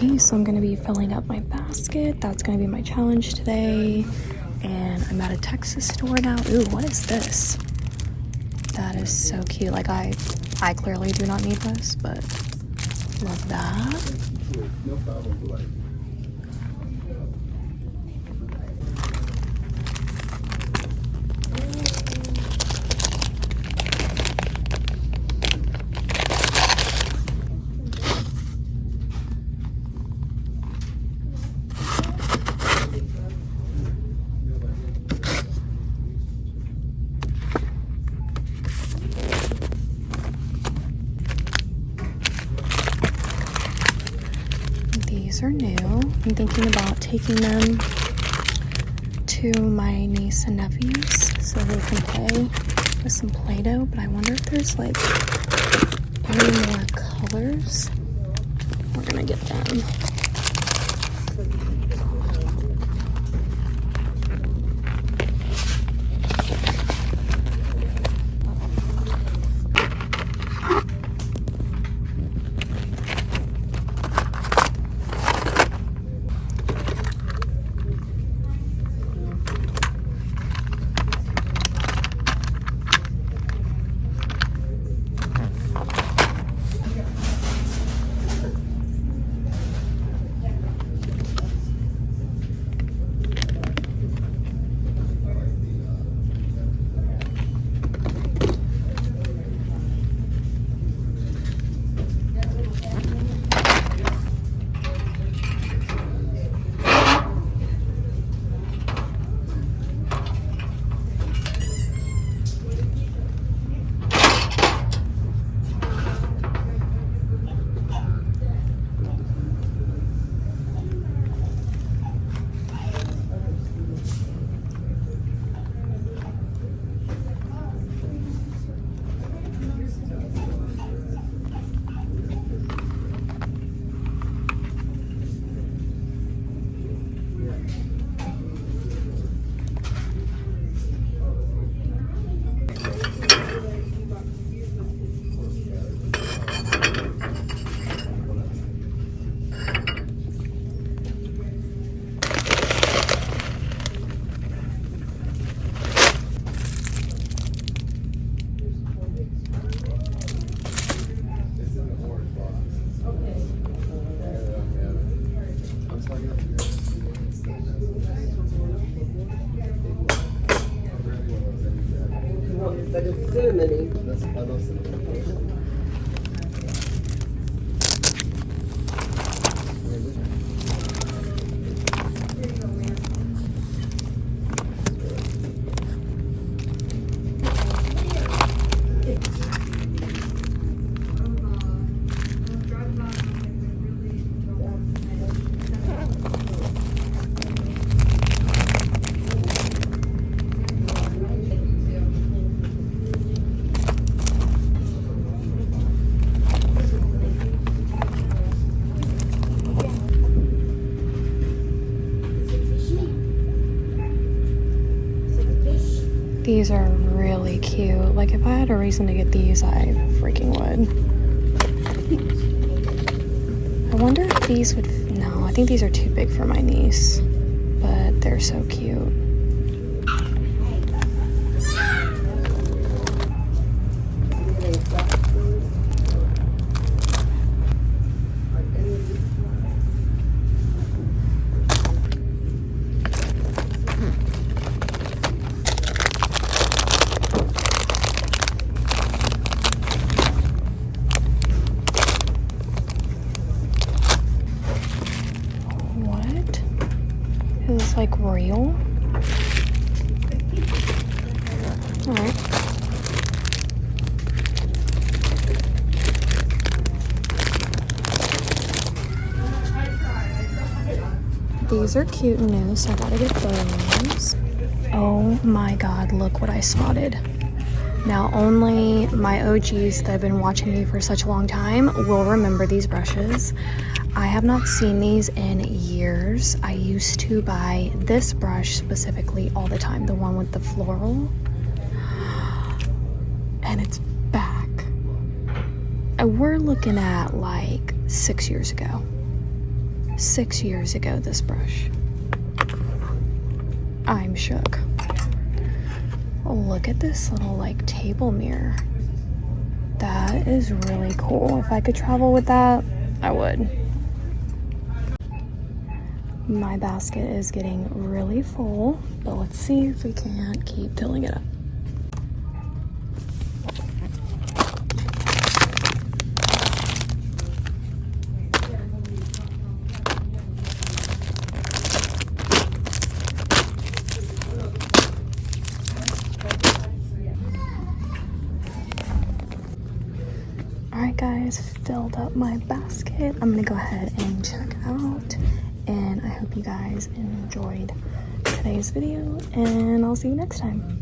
Okay, so I'm gonna be filling up my basket. That's gonna be my challenge today. And I'm at a Texas store now. Ooh, what is this? That is so cute. Like I clearly do not need this, but love that. These are new. I'm thinking about taking them to my niece and nephews so they can play with some Play-Doh, but I wonder if there's like any more colors. We're gonna get them. But it's cinnamony. I love cinnamon. These are really cute. Like if I had a reason to get these, I freaking would. I wonder if these would, no, I think these are too big for my niece, but they're so cute. Is this like real? Alright. These are cute and new, so I gotta get those. Oh my god, look what I spotted. Now only my OGs that have been watching me for such a long time will remember these brushes. I have not seen these in years. I used to buy this brush specifically all the time, the one with the floral. And it's back. We're looking at like 6 years ago. 6 years ago, this brush. I'm shook. Oh, look at this little like table mirror. That is really cool. If I could travel with that, I would. My basket is getting really full, but let's see if we can't keep filling it up. Alright guys, filled up my basket. I'm gonna go ahead and check out, and I hope you guys enjoyed today's video, and I'll see you next time.